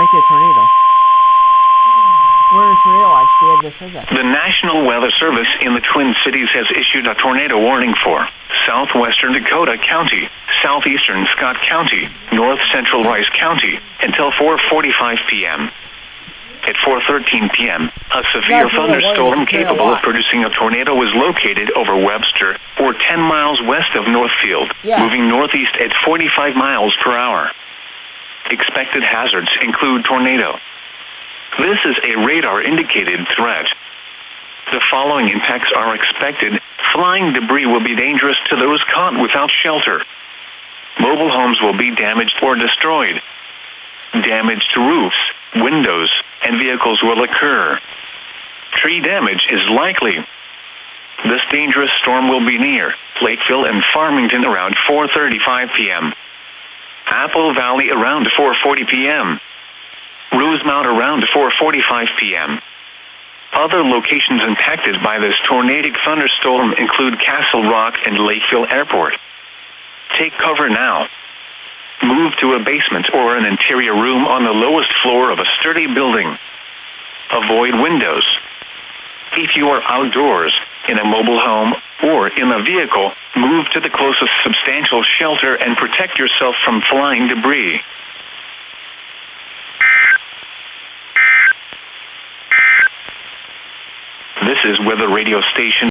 make it a tornado. Where's tornado watch? They just said that. The National Weather Service in the Twin Cities has issued a tornado warning for southwestern Dakota County, southeastern Scott County, north central Rice County until 4:45 p.m. At 4:13 p.m., a severe thunderstorm capable of producing a tornado was located over Webster, or 10 miles west of Northfield, moving northeast at 45 miles per hour. Expected hazards include tornado. This is a radar-indicated threat. The following impacts are expected. Flying debris will be dangerous to those caught without shelter. Mobile homes will be damaged or destroyed. Damage to roofs, windows, and vehicles will occur. Tree damage is likely. This dangerous storm will be near Lakeville and Farmington around 4:35 p.m. Apple Valley around 4:40 p.m. Rosemount around 4:45 p.m. Other locations impacted by this tornadic thunderstorm include Castle Rock and Lakeville Airport. Take cover now. Move to a basement or an interior room on the lowest floor of a sturdy building. Avoid windows. If you are outdoors, in a mobile home, or in a vehicle, move to the closest substantial shelter and protect yourself from flying debris. This is Weather Radio Station